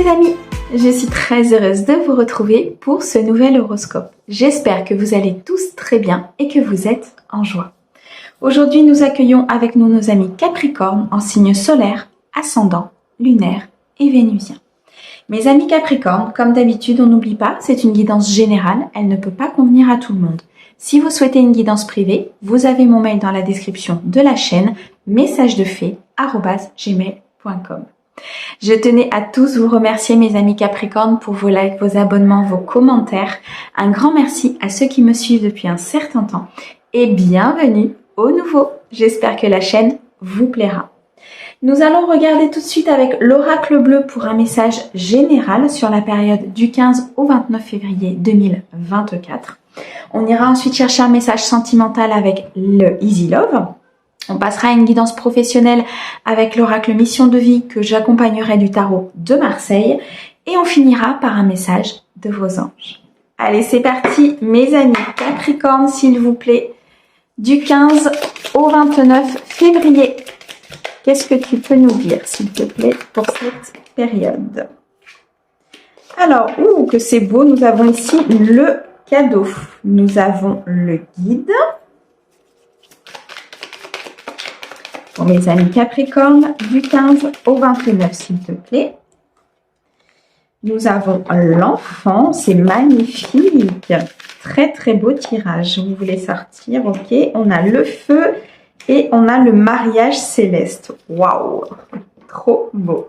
mes amis, je suis très heureuse de vous retrouver pour ce nouvel horoscope. J'espère que vous allez tous très bien et que vous êtes en joie. Aujourd'hui, nous accueillons avec nous nos amis Capricorne en signe solaire, ascendant, lunaire et vénusien. Mes amis Capricorne, comme d'habitude, on n'oublie pas, c'est une guidance générale, elle ne peut pas convenir à tout le monde. Si vous souhaitez une guidance privée, vous avez mon mail dans la description de la chaîne, messagedefe@gmail.com. Je tenais à tous vous remercier mes amis Capricorne pour vos likes, vos abonnements, vos commentaires. Un grand merci à ceux qui me suivent depuis un certain temps et bienvenue aux nouveaux. J'espère que la chaîne vous plaira. Nous allons regarder tout de suite avec l'oracle bleu pour un message général sur la période du 15 au 29 février 2024. On ira ensuite chercher un message sentimental avec le Easy Love. On passera à une guidance professionnelle avec l'oracle mission de vie que j'accompagnerai du tarot de Marseille. Et on finira par un message de vos anges. Allez, c'est parti mes amis Capricorne, s'il vous plaît. Du 15 au 29 février. Qu'est-ce que tu peux nous dire, s'il te plaît, pour cette période? Alors, que c'est beau, nous avons ici le cadeau. Nous avons le guide. Pour mes amis Capricorne, du 15 au 29, s'il te plaît. Nous avons l'enfant, c'est magnifique. Très, très beau tirage. Vous voulez sortir, ok. On a le feu et on a le mariage céleste. Waouh, trop beau.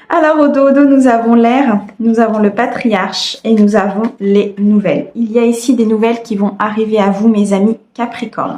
Alors au dos, nous avons l'air, nous avons le patriarche et nous avons les nouvelles. Il y a ici des nouvelles qui vont arriver à vous, mes amis Capricorne.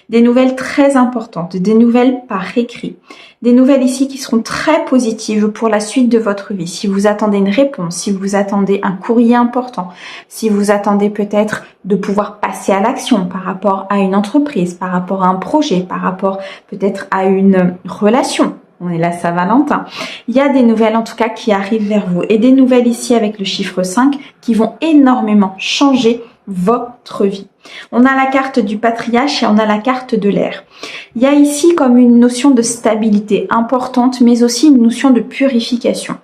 Des nouvelles très importantes, des nouvelles par écrit. Des nouvelles ici qui seront très positives pour la suite de votre vie. Si vous attendez une réponse, si vous attendez un courrier important, si vous attendez peut-être de pouvoir passer à l'action par rapport à une entreprise, par rapport à un projet, par rapport peut-être à une relation. On est là Saint-Valentin. Il y a des nouvelles en tout cas qui arrivent vers vous. Et des nouvelles ici avec le chiffre 5 qui vont énormément changer votre vie. On a la carte du patriarche et on a la carte de l'air. Il y a ici comme une notion de stabilité importante, mais aussi une notion de purification.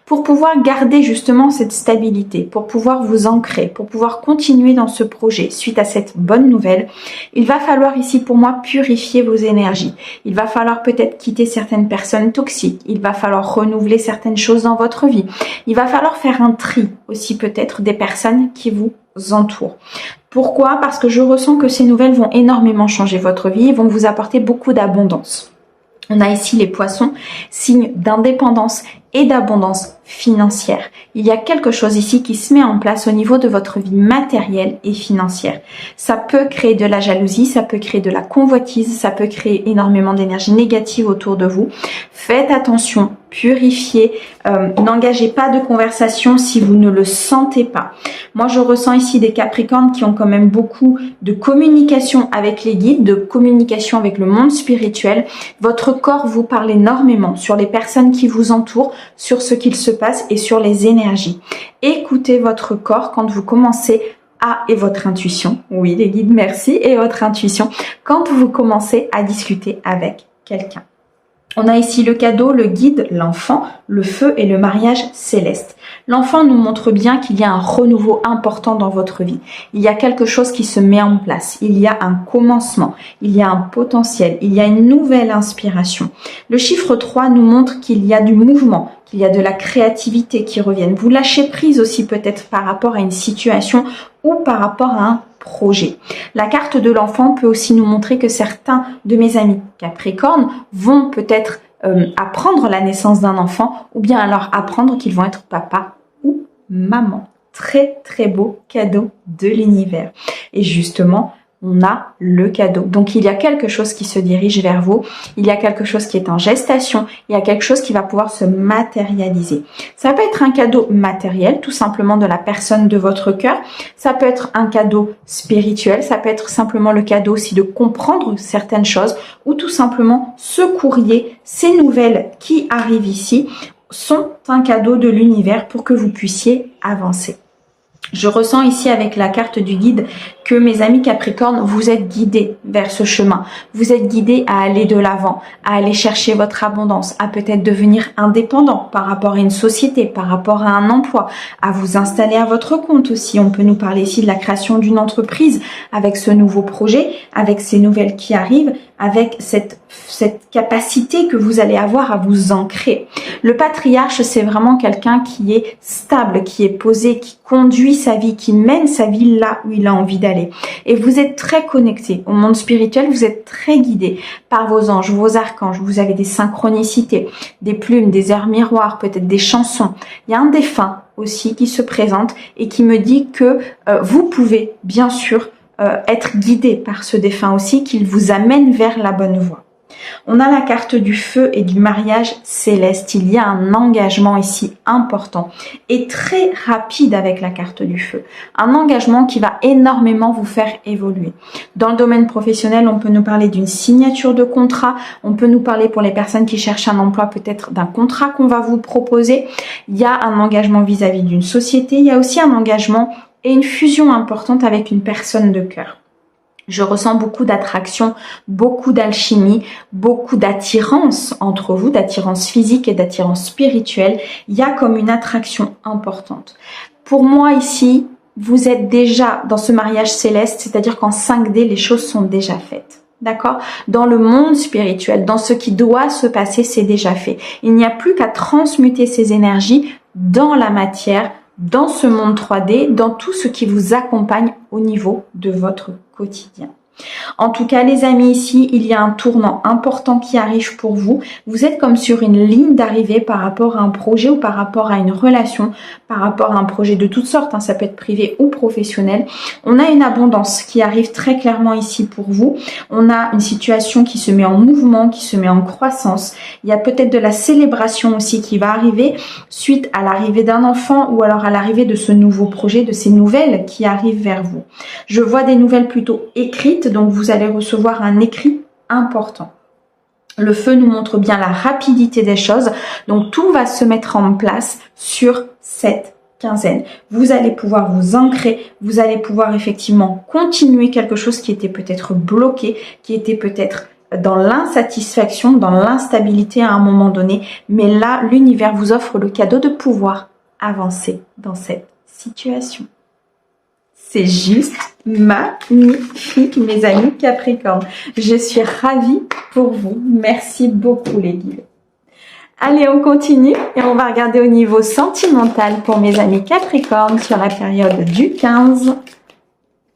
Pour pouvoir garder justement cette stabilité, pour pouvoir vous ancrer, pour pouvoir continuer dans ce projet suite à cette bonne nouvelle, il va falloir ici pour moi purifier vos énergies. Il va falloir peut-être quitter certaines personnes toxiques. Il va falloir renouveler certaines choses dans votre vie. Il va falloir faire un tri aussi peut-être des personnes qui vous entourent. Pourquoi? Parce que je ressens que ces nouvelles vont énormément changer votre vie et vont vous apporter beaucoup d'abondance. On a ici les poissons, signe d'indépendance et d'abondance financière. Il y a quelque chose ici qui se met en place au niveau de votre vie matérielle et financière. Ça peut créer de la jalousie, ça peut créer de la convoitise, ça peut créer énormément d'énergie négative autour de vous. Faites attention, purifiez, n'engagez pas de conversation si vous ne le sentez pas. Moi, je ressens ici des Capricornes qui ont quand même beaucoup de communication avec les guides, de communication avec le monde spirituel. Votre corps vous parle énormément sur les personnes qui vous entourent, sur ce qu'il se passe et sur les énergies. Écoutez votre corps quand vous commencez et votre intuition. Oui, les guides, merci. Et votre intuition quand vous commencez à discuter avec quelqu'un. On a ici le cadeau, le guide, l'enfant, le feu et le mariage céleste. L'enfant nous montre bien qu'il y a un renouveau important dans votre vie. Il y a quelque chose qui se met en place. Il y a un commencement. Il y a un potentiel. Il y a une nouvelle inspiration. Le chiffre 3 nous montre qu'il y a du mouvement, qu'il y a de la créativité qui revienne. Vous lâchez prise aussi peut-être par rapport à une situation ou par rapport à un projet. La carte de l'enfant peut aussi nous montrer que certains de mes amis Capricorne vont peut-être apprendre la naissance d'un enfant ou bien alors apprendre qu'ils vont être papa ou maman. Très très beau cadeau de l'univers. Et justement, on a le cadeau. Donc il y a quelque chose qui se dirige vers vous, il y a quelque chose qui est en gestation, il y a quelque chose qui va pouvoir se matérialiser. Ça peut être un cadeau matériel, tout simplement de la personne de votre cœur, ça peut être un cadeau spirituel, ça peut être simplement le cadeau aussi de comprendre certaines choses, ou tout simplement ce courrier, ces nouvelles qui arrivent ici, sont un cadeau de l'univers pour que vous puissiez avancer. Je ressens ici avec la carte du guide que mes amis Capricorne, vous êtes guidés vers ce chemin. Vous êtes guidés à aller de l'avant, à aller chercher votre abondance, à peut-être devenir indépendant par rapport à une société, par rapport à un emploi, à vous installer à votre compte aussi. On peut nous parler ici de la création d'une entreprise avec ce nouveau projet, avec ces nouvelles qui arrivent, avec cette capacité que vous allez avoir à vous ancrer. Le patriarche, c'est vraiment quelqu'un qui est stable, qui est posé, qui conduit sa vie, qui mène sa vie là où il a envie d'aller. Et vous êtes très connecté au monde spirituel, vous êtes très guidé par vos anges, vos archanges, vous avez des synchronicités, des plumes, des heures miroirs, peut-être des chansons. Il y a un défunt aussi qui se présente et qui me dit que vous pouvez bien sûr être guidé par ce défunt aussi, qu'il vous amène vers la bonne voie. On a la carte du feu et du mariage céleste. Il y a un engagement ici important et très rapide avec la carte du feu. Un engagement qui va énormément vous faire évoluer. Dans le domaine professionnel, on peut nous parler d'une signature de contrat. On peut nous parler pour les personnes qui cherchent un emploi, peut-être d'un contrat qu'on va vous proposer. Il y a un engagement vis-à-vis d'une société. Il y a aussi un engagement et une fusion importante avec une personne de cœur. Je ressens beaucoup d'attraction, beaucoup d'alchimie, beaucoup d'attirance entre vous, d'attirance physique et d'attirance spirituelle. Il y a comme une attraction importante. Pour moi ici, vous êtes déjà dans ce mariage céleste, c'est-à-dire qu'en 5D, les choses sont déjà faites. D'accord? Dans le monde spirituel, dans ce qui doit se passer, c'est déjà fait. Il n'y a plus qu'à transmuter ces énergies dans la matière, dans ce monde 3D, dans tout ce qui vous accompagne au niveau de votre quotidien. En tout cas, les amis, ici, il y a un tournant important qui arrive pour vous. Vous êtes comme sur une ligne d'arrivée par rapport à un projet ou par rapport à une relation, par rapport à un projet de toutes sortes, hein, ça peut être privé ou professionnel. On a une abondance qui arrive très clairement ici pour vous. On a une situation qui se met en mouvement, qui se met en croissance. Il y a peut-être de la célébration aussi qui va arriver suite à l'arrivée d'un enfant ou alors à l'arrivée de ce nouveau projet, de ces nouvelles qui arrivent vers vous. Je vois des nouvelles plutôt écrites, donc vous allez recevoir un écrit important. Le feu nous montre bien la rapidité des choses, donc tout va se mettre en place sur cette quinzaine. Vous allez pouvoir vous ancrer, vous allez pouvoir effectivement continuer quelque chose qui était peut-être bloqué, qui était peut-être dans l'insatisfaction, dans l'instabilité à un moment donné, mais là, l'univers vous offre le cadeau de pouvoir avancer dans cette situation. C'est juste magnifique, mes amis Capricorne. Je suis ravie pour vous. Merci beaucoup, les guides. Allez, on continue et on va regarder au niveau sentimental pour mes amis Capricorne sur la période du 15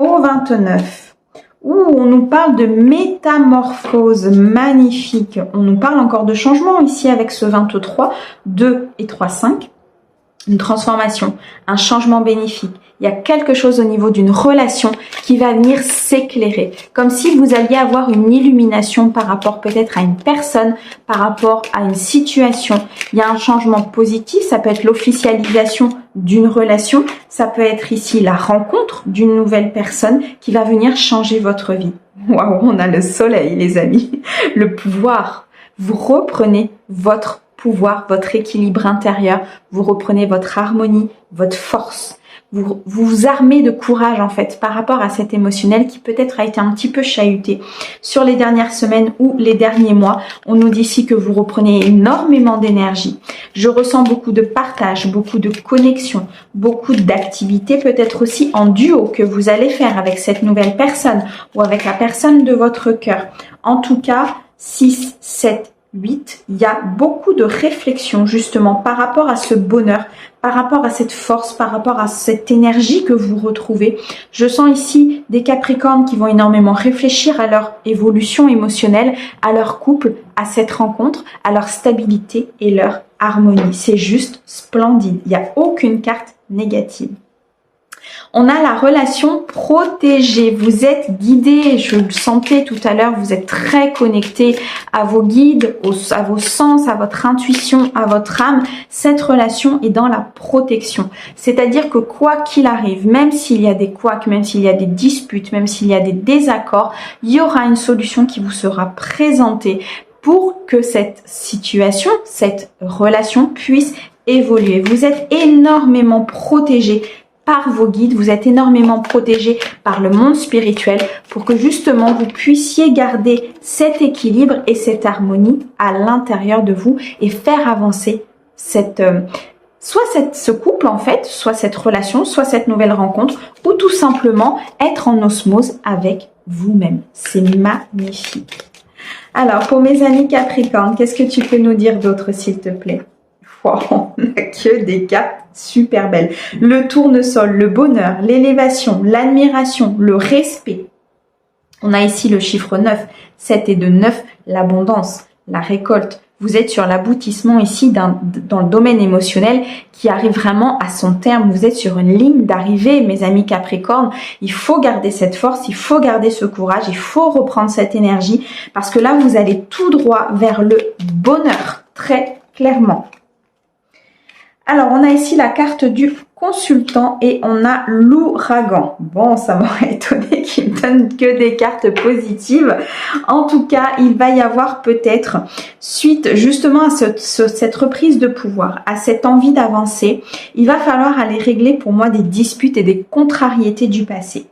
au 29. Où on nous parle de métamorphose magnifique. On nous parle encore de changement ici avec ce 23, 2 et 3, 5. Une transformation, un changement bénéfique. Il y a quelque chose au niveau d'une relation qui va venir s'éclairer. Comme si vous alliez avoir une illumination par rapport peut-être à une personne, par rapport à une situation. Il y a un changement positif, ça peut être l'officialisation d'une relation, ça peut être ici la rencontre d'une nouvelle personne qui va venir changer votre vie. Waouh, on a le soleil, les amis. Le pouvoir. Vous reprenez votre pouvoir, votre équilibre intérieur, vous reprenez votre harmonie, votre force. Vous vous armez de courage en fait par rapport à cet émotionnel qui peut-être a été un petit peu chahuté sur les dernières semaines ou les derniers mois. On nous dit ici que vous reprenez énormément d'énergie. Je ressens beaucoup de partage, beaucoup de connexion, beaucoup d'activités, peut-être aussi en duo que vous allez faire avec cette nouvelle personne ou avec la personne de votre cœur. En tout cas, 6, 7, 8, il y a beaucoup de réflexion justement par rapport à ce bonheur, par rapport à cette force, par rapport à cette énergie que vous retrouvez. Je sens ici des Capricornes qui vont énormément réfléchir à leur évolution émotionnelle, à leur couple, à cette rencontre, à leur stabilité et leur harmonie. C'est juste splendide. Il n'y a aucune carte négative. On a la relation protégée. Vous êtes guidé, je le sentais tout à l'heure, vous êtes très connecté à vos guides, à vos sens, à votre intuition, à votre âme. Cette relation est dans la protection. C'est-à-dire que quoi qu'il arrive, même s'il y a des couacs, même s'il y a des disputes, même s'il y a des désaccords, il y aura une solution qui vous sera présentée pour que cette situation, cette relation puisse évoluer. Vous êtes énormément protégé par vos guides, vous êtes énormément protégé par le monde spirituel pour que justement vous puissiez garder cet équilibre et cette harmonie à l'intérieur de vous et faire avancer ce couple en fait, soit cette relation, soit cette nouvelle rencontre, ou tout simplement être en osmose avec vous-même. C'est magnifique. Alors, pour mes amis Capricorne, qu'est-ce que tu peux nous dire d'autre, s'il te plaît? Wow, on n'a que des cartes super belles. Le tournesol, le bonheur, l'élévation, l'admiration, le respect. On a ici le chiffre 9, 7 et 2, 9, l'abondance, la récolte. Vous êtes sur l'aboutissement ici dans le domaine émotionnel qui arrive vraiment à son terme. Vous êtes sur une ligne d'arrivée, mes amis Capricorne. Il faut garder cette force, il faut garder ce courage, il faut reprendre cette énergie parce que là, vous allez tout droit vers le bonheur, très clairement. Alors, on a ici la carte du consultant et on a l'ouragan. Bon, ça m'aurait étonné qu'il me donne que des cartes positives. En tout cas, il va y avoir peut-être, suite justement à cette reprise de pouvoir, à cette envie d'avancer, il va falloir aller régler pour moi des disputes et des contrariétés du passé.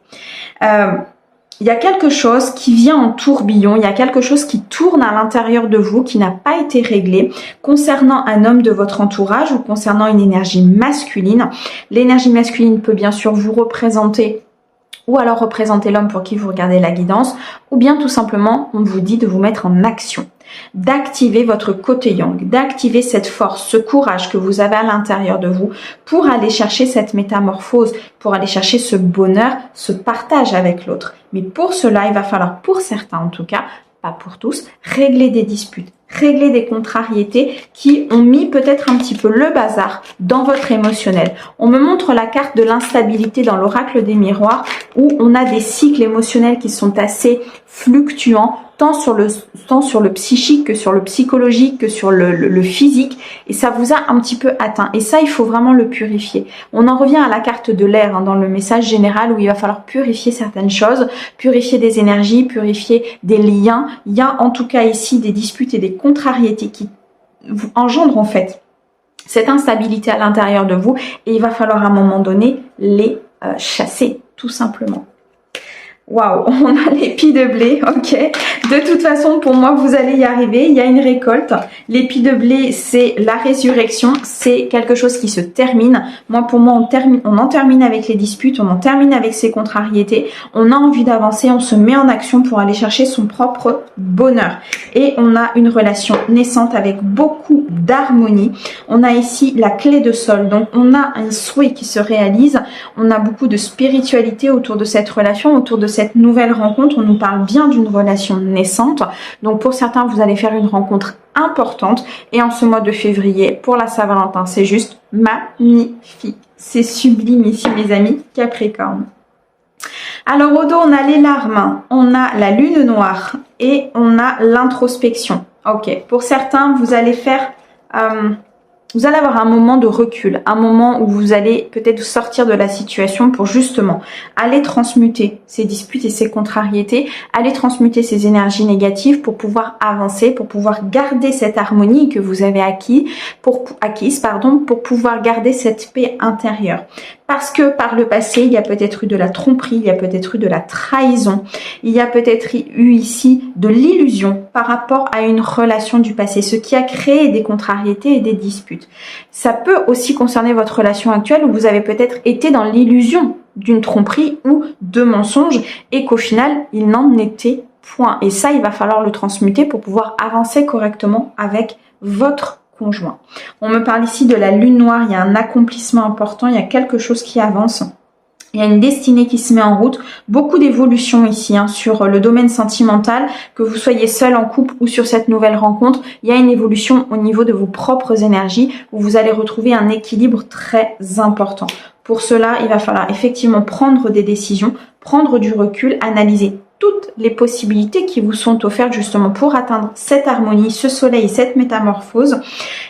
Il y a quelque chose qui vient en tourbillon, il y a quelque chose qui tourne à l'intérieur de vous, qui n'a pas été réglé concernant un homme de votre entourage ou concernant une énergie masculine. L'énergie masculine peut bien sûr vous représenter ou alors représenter l'homme pour qui vous regardez la guidance, ou bien tout simplement, on vous dit de vous mettre en action, d'activer votre côté yang, d'activer cette force, ce courage que vous avez à l'intérieur de vous pour aller chercher cette métamorphose, pour aller chercher ce bonheur, ce partage avec l'autre. Mais pour cela, il va falloir, pour certains en tout cas, pas pour tous, régler des disputes, régler des contrariétés qui ont mis peut-être un petit peu le bazar dans votre émotionnel. On me montre la carte de l'instabilité dans l'oracle des miroirs où on a des cycles émotionnels qui sont assez fluctuants, tant sur le psychique que sur le psychologique que sur le physique, et ça vous a un petit peu atteint. Et ça, il faut vraiment le purifier. On en revient à la carte de l'air dans le message général où il va falloir purifier certaines choses, purifier des énergies, purifier des liens. Il y a en tout cas ici des disputes et des contrariétés qui vous engendrent en fait cette instabilité à l'intérieur de vous et il va falloir à un moment donné les chasser tout simplement. Waouh, on a l'épi de blé, ok. De toute façon, pour moi, vous allez y arriver. Il y a une récolte. L'épi de blé, c'est la résurrection. C'est quelque chose qui se termine. Moi, pour moi, on en termine avec les disputes. On en termine avec ses contrariétés. On a envie d'avancer. On se met en action pour aller chercher son propre bonheur. Et on a une relation naissante avec beaucoup d'harmonie. On a ici la clé de sol. Donc, on a un souhait qui se réalise. On a beaucoup de spiritualité autour de cette relation, autour de cette nouvelle rencontre. On nous parle bien d'une relation naissante. Donc pour certains, vous allez faire une rencontre importante. Et en ce mois de février, pour la Saint-Valentin, c'est juste magnifique. C'est sublime ici, mes amis Capricorne. Alors au dos, on a les larmes, on a la lune noire et on a l'introspection. Ok, pour certains, vous allez faire... vous allez avoir un moment de recul, un moment où vous allez peut-être sortir de la situation pour justement aller transmuter ces disputes et ces contrariétés, aller transmuter ces énergies négatives pour pouvoir avancer, pour pouvoir garder cette harmonie que vous avez acquise, pour pouvoir garder cette paix intérieure. Parce que par le passé, il y a peut-être eu de la tromperie, il y a peut-être eu de la trahison, il y a peut-être eu ici de l'illusion par rapport à une relation du passé, ce qui a créé des contrariétés et des disputes. Ça peut aussi concerner votre relation actuelle où vous avez peut-être été dans l'illusion d'une tromperie ou de mensonges et qu'au final, il n'en était point. Et ça, il va falloir le transmuter pour pouvoir avancer correctement avec votre conjoint. On me parle ici de la lune noire, il y a un accomplissement important, il y a quelque chose qui avance. Il y a une destinée qui se met en route, beaucoup d'évolution ici sur le domaine sentimental, que vous soyez seul en couple ou sur cette nouvelle rencontre, il y a une évolution au niveau de vos propres énergies où vous allez retrouver un équilibre très important. Pour cela, il va falloir effectivement prendre des décisions, prendre du recul, analyser toutes les possibilités qui vous sont offertes justement pour atteindre cette harmonie, ce soleil, cette métamorphose.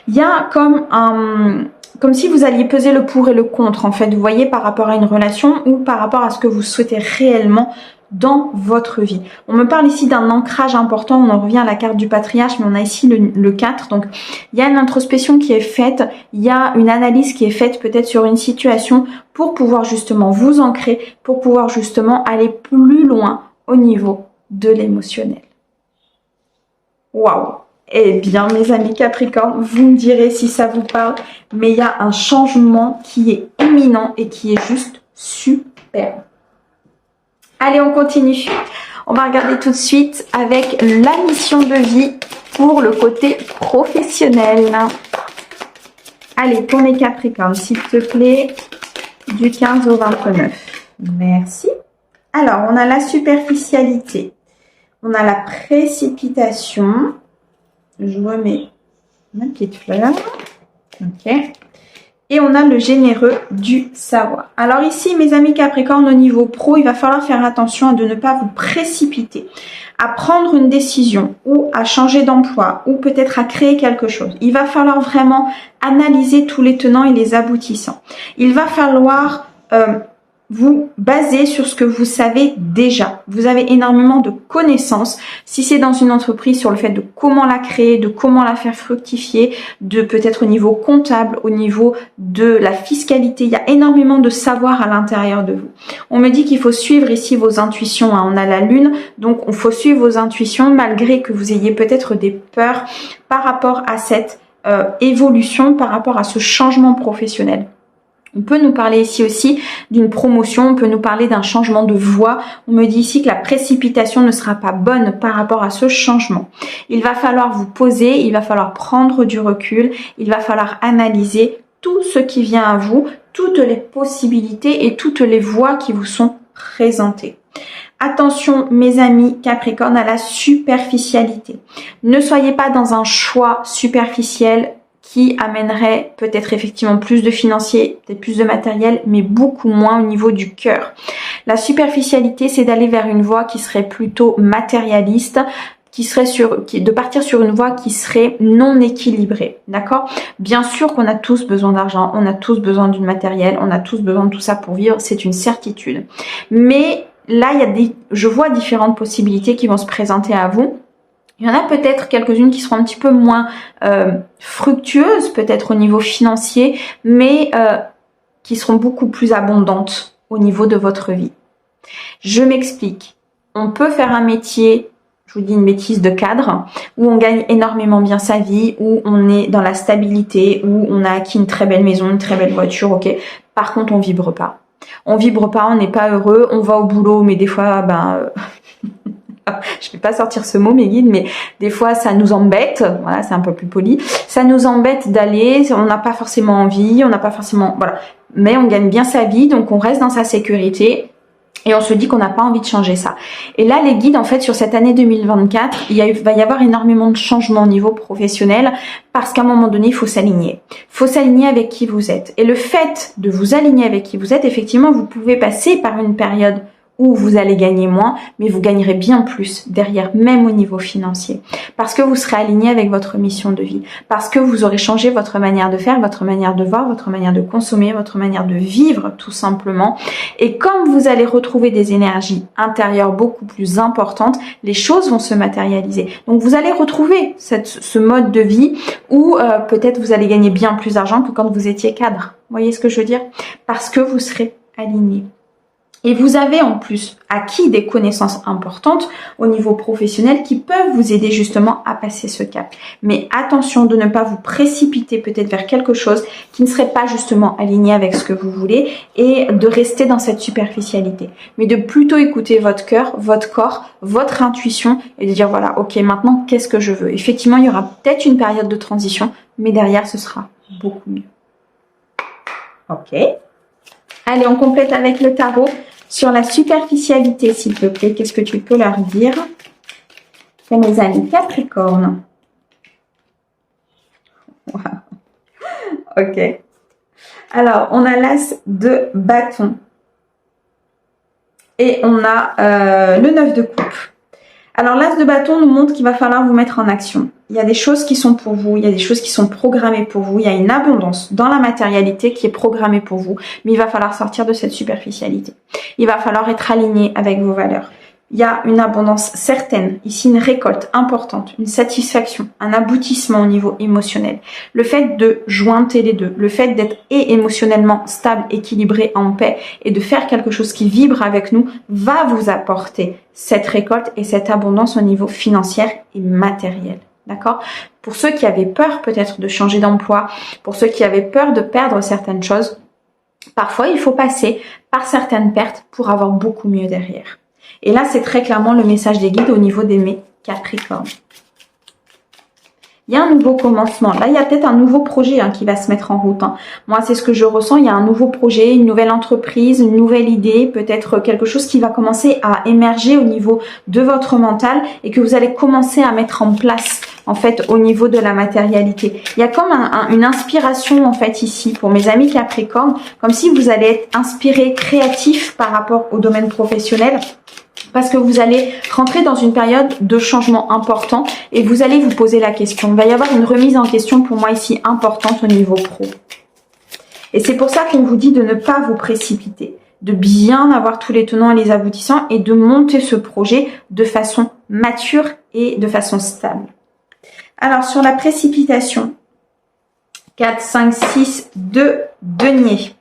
Il y a comme si vous alliez peser le pour et le contre en fait, vous voyez, par rapport à une relation ou par rapport à ce que vous souhaitez réellement dans votre vie. On me parle ici d'un ancrage important, on en revient à la carte du patriarche, mais on a ici le 4, donc il y a une introspection qui est faite, il y a une analyse qui est faite peut-être sur une situation pour pouvoir justement vous ancrer, pour pouvoir justement aller plus loin au niveau de l'émotionnel. Waouh! Eh bien, mes amis Capricorne, vous me direz si ça vous parle, mais il y a un changement qui est imminent et qui est juste super. Allez, on continue. On va regarder tout de suite avec la mission de vie pour le côté professionnel. Allez, pour mes Capricornes, s'il te plaît, du 15 au 29. Merci. Alors, on a la superficialité. On a la précipitation. Je remets ma petite fleur. Ok. Et on a le généreux du savoir. Alors ici, mes amis Capricorne, au niveau pro, il va falloir faire attention à de ne pas vous précipiter, à prendre une décision ou à changer d'emploi ou peut-être à créer quelque chose. Il va falloir vraiment analyser tous les tenants et les aboutissants. Il va falloir vous basez sur ce que vous savez déjà. Vous avez énormément de connaissances. Si c'est dans une entreprise, sur le fait de comment la créer, de comment la faire fructifier, de peut-être au niveau comptable, au niveau de la fiscalité. Il y a énormément de savoir à l'intérieur de vous. On me dit qu'il faut suivre ici vos intuitions. On a la lune, donc il faut suivre vos intuitions malgré que vous ayez peut-être des peurs par rapport à cette évolution, par rapport à ce changement professionnel. On peut nous parler ici aussi d'une promotion, on peut nous parler d'un changement de voie. On me dit ici que la précipitation ne sera pas bonne par rapport à ce changement. Il va falloir vous poser, il va falloir prendre du recul, il va falloir analyser tout ce qui vient à vous, toutes les possibilités et toutes les voies qui vous sont présentées. Attention mes amis Capricorne à la superficialité. Ne soyez pas dans un choix superficiel qui amènerait peut-être effectivement plus de financier, peut-être plus de matériel, mais beaucoup moins au niveau du cœur. La superficialité, c'est d'aller vers une voie qui serait plutôt matérialiste, de partir sur une voie qui serait non équilibrée, d'accord? Bien sûr qu'on a tous besoin d'argent, on a tous besoin du matériel, on a tous besoin de tout ça pour vivre, c'est une certitude. Mais là, je vois différentes possibilités qui vont se présenter à vous. Il y en a peut-être quelques-unes qui seront un petit peu moins fructueuses, peut-être au niveau financier, mais qui seront beaucoup plus abondantes au niveau de votre vie. Je m'explique. On peut faire un métier, je vous dis une bêtise, de cadre, où on gagne énormément bien sa vie, où on est dans la stabilité, où on a acquis une très belle maison, une très belle voiture, ok. Par contre, on vibre pas. On vibre pas, on n'est pas heureux, on va au boulot, mais des fois, je vais pas sortir ce mot mes guides, mais des fois ça nous embête, voilà, c'est un peu plus poli, ça nous embête d'aller, on n'a pas forcément envie, on n'a pas forcément, voilà, mais on gagne bien sa vie, donc on reste dans sa sécurité et on se dit qu'on n'a pas envie de changer ça. Et là les guides en fait sur cette année 2024, va y avoir énormément de changements au niveau professionnel parce qu'à un moment donné il faut s'aligner. Il faut s'aligner avec qui vous êtes. Et le fait de vous aligner avec qui vous êtes, effectivement vous pouvez passer par une période où vous allez gagner moins, mais vous gagnerez bien plus derrière, même au niveau financier. Parce que vous serez aligné avec votre mission de vie. Parce que vous aurez changé votre manière de faire, votre manière de voir, votre manière de consommer, votre manière de vivre, tout simplement. Et comme vous allez retrouver des énergies intérieures beaucoup plus importantes, les choses vont se matérialiser. Donc vous allez retrouver ce mode de vie où peut-être vous allez gagner bien plus d'argent que quand vous étiez cadre. Vous voyez ce que je veux dire? Parce que vous serez aligné. Et vous avez en plus acquis des connaissances importantes au niveau professionnel qui peuvent vous aider justement à passer ce cap. Mais attention de ne pas vous précipiter peut-être vers quelque chose qui ne serait pas justement aligné avec ce que vous voulez et de rester dans cette superficialité. Mais de plutôt écouter votre cœur, votre corps, votre intuition et de dire voilà, ok, maintenant qu'est-ce que je veux? Effectivement, il y aura peut-être une période de transition, mais derrière ce sera beaucoup mieux. Ok. Allez, on complète avec le tarot. Sur la superficialité, s'il te plaît, qu'est-ce que tu peux leur dire? C'est mes amis Capricorne. Wow. Ok. Alors, on a l'as de bâton. Et on a le 9 de coupe. Alors, l'as de bâton nous montre qu'il va falloir vous mettre en action. Il y a des choses qui sont pour vous, il y a des choses qui sont programmées pour vous, il y a une abondance dans la matérialité qui est programmée pour vous, mais il va falloir sortir de cette superficialité. Il va falloir être aligné avec vos valeurs. il y a une abondance certaine, ici une récolte importante, une satisfaction, un aboutissement au niveau émotionnel. Le fait de jointer les deux, le fait d'être et émotionnellement stable, équilibré, en paix et de faire quelque chose qui vibre avec nous va vous apporter cette récolte et cette abondance au niveau financier et matériel. D'accord? Pour ceux qui avaient peur peut-être de changer d'emploi, pour ceux qui avaient peur de perdre certaines choses, parfois il faut passer par certaines pertes pour avoir beaucoup mieux derrière. Et là, c'est très clairement le message des guides au niveau des mes Capricornes. Il y a un nouveau commencement. Là, il y a peut-être un nouveau projet qui va se mettre en route. Moi, c'est ce que je ressens. Il y a un nouveau projet, une nouvelle entreprise, une nouvelle idée, peut-être quelque chose qui va commencer à émerger au niveau de votre mental et que vous allez commencer à mettre en place, en fait, au niveau de la matérialité. Il y a comme une inspiration, en fait, ici, pour mes amis Capricornes, comme si vous allez être inspiré, créatif par rapport au domaine professionnel. Parce que vous allez rentrer dans une période de changement important et vous allez vous poser la question. Il va y avoir une remise en question pour moi ici importante au niveau pro. Et c'est pour ça qu'on vous dit de ne pas vous précipiter, de bien avoir tous les tenants et les aboutissants et de monter ce projet de façon mature et de façon stable. Alors sur la précipitation, 4, 5, 6, 2, denier.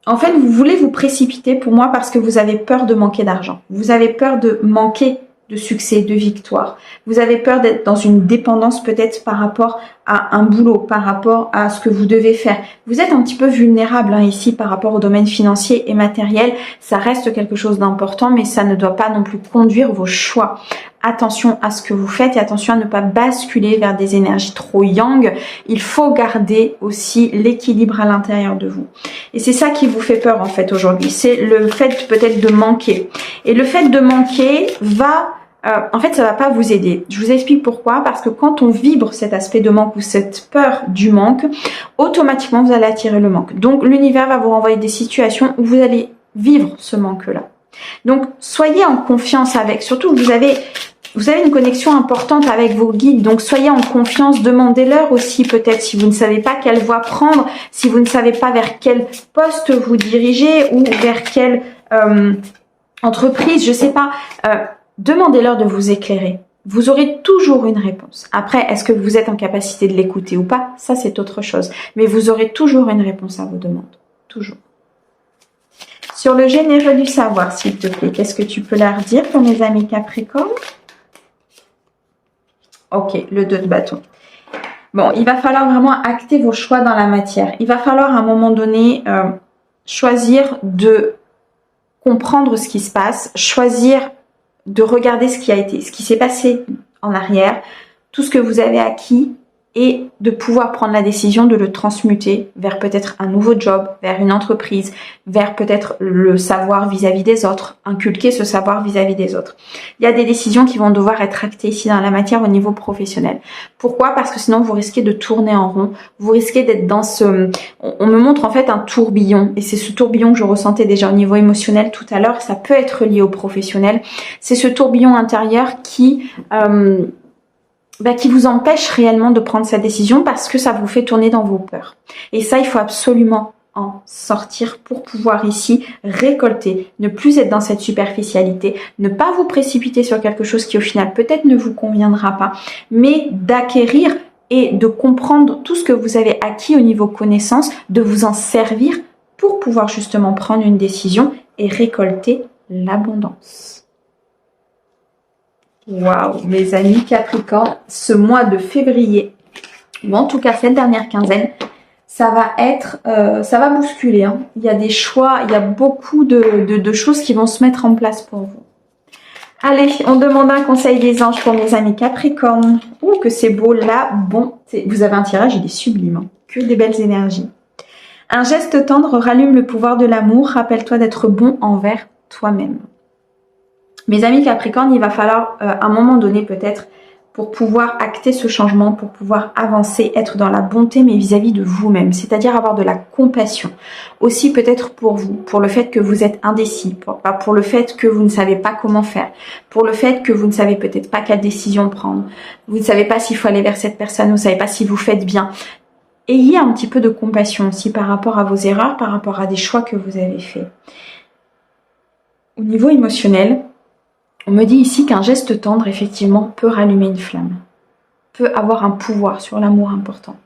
En fait, vous voulez vous précipiter pour moi parce que vous avez peur de manquer d'argent. Vous avez peur de manquer de succès, de victoire. Vous avez peur d'être dans une dépendance peut-être par rapport à un boulot, par rapport à ce que vous devez faire. Vous êtes un petit peu vulnérable ici par rapport au domaine financier et matériel. Ça reste quelque chose d'important, mais ça ne doit pas non plus conduire vos choix. Attention à ce que vous faites et attention à ne pas basculer vers des énergies trop yang. Il faut garder aussi l'équilibre à l'intérieur de vous. Et c'est ça qui vous fait peur en fait aujourd'hui. C'est le fait peut-être de manquer. Et le fait de manquer va... en fait, ça va pas vous aider. Je vous explique pourquoi. Parce que quand on vibre cet aspect de manque ou cette peur du manque, automatiquement, vous allez attirer le manque. Donc, l'univers va vous renvoyer des situations où vous allez vivre ce manque-là. Donc, soyez en confiance avec. Surtout, vous avez une connexion importante avec vos guides. Donc, soyez en confiance. Demandez-leur aussi peut-être si vous ne savez pas quelle voie prendre, si vous ne savez pas vers quel poste vous dirigez ou vers quelle entreprise, je sais pas. Demandez-leur de vous éclairer. Vous aurez toujours une réponse. Après, est-ce que vous êtes en capacité de l'écouter ou pas? Ça, c'est autre chose. Mais vous aurez toujours une réponse à vos demandes. Toujours. Sur le généreux du savoir, s'il te plaît, qu'est-ce que tu peux leur dire pour mes amis Capricorne? Ok, le 2 de bâton. Bon, il va falloir vraiment acter vos choix dans la matière. Il va falloir à un moment donné choisir de comprendre ce qui se passe, choisir de regarder ce qui s'est passé en arrière, tout ce que vous avez acquis et de pouvoir prendre la décision de le transmuter vers peut-être un nouveau job, vers une entreprise, vers peut-être le savoir vis-à-vis des autres, inculquer ce savoir vis-à-vis des autres. Il y a des décisions qui vont devoir être actées ici dans la matière au niveau professionnel. Pourquoi? Parce que sinon vous risquez de tourner en rond, vous risquez d'être dans ce... On me montre en fait un tourbillon et c'est ce tourbillon que je ressentais déjà au niveau émotionnel tout à l'heure, ça peut être lié au professionnel. C'est ce tourbillon intérieur qui vous empêche réellement de prendre cette décision parce que ça vous fait tourner dans vos peurs. Et ça, il faut absolument en sortir pour pouvoir ici récolter, ne plus être dans cette superficialité, ne pas vous précipiter sur quelque chose qui au final peut-être ne vous conviendra pas, mais d'acquérir et de comprendre tout ce que vous avez acquis au niveau connaissance, de vous en servir pour pouvoir justement prendre une décision et récolter l'abondance. Waouh, mes amis Capricorne, ce mois de février, ou en tout cas cette dernière quinzaine, ça va bousculer. Il y a des choix, il y a beaucoup de choses qui vont se mettre en place pour vous. Allez, on demande un conseil des anges pour mes amis Capricorne. Oh, que c'est beau là. Bon, vous avez un tirage, il est sublime. Que des belles énergies. Un geste tendre rallume le pouvoir de l'amour. Rappelle-toi d'être bon envers toi-même. Mes amis Capricorne, il va falloir à un moment donné peut-être pour pouvoir acter ce changement, pour pouvoir avancer, être dans la bonté mais vis-à-vis de vous-même, c'est-à-dire avoir de la compassion. Aussi peut-être pour vous, pour le fait que vous êtes indécis, pour le fait que vous ne savez pas comment faire, pour le fait que vous ne savez peut-être pas quelle décision prendre, vous ne savez pas s'il faut aller vers cette personne, vous ne savez pas si vous faites bien. Ayez un petit peu de compassion aussi par rapport à vos erreurs, par rapport à des choix que vous avez faits. Au niveau émotionnel, on me dit ici qu'un geste tendre, effectivement, peut rallumer une flamme, peut avoir un pouvoir sur l'amour important.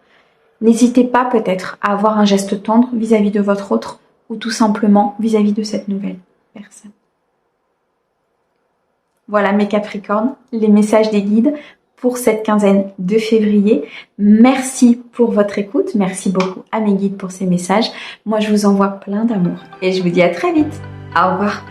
N'hésitez pas peut-être à avoir un geste tendre vis-à-vis de votre autre ou tout simplement vis-à-vis de cette nouvelle personne. Voilà mes Capricornes, les messages des guides pour cette quinzaine de février. Merci pour votre écoute. Merci beaucoup à mes guides pour ces messages. Moi, je vous envoie plein d'amour et je vous dis à très vite. Au revoir.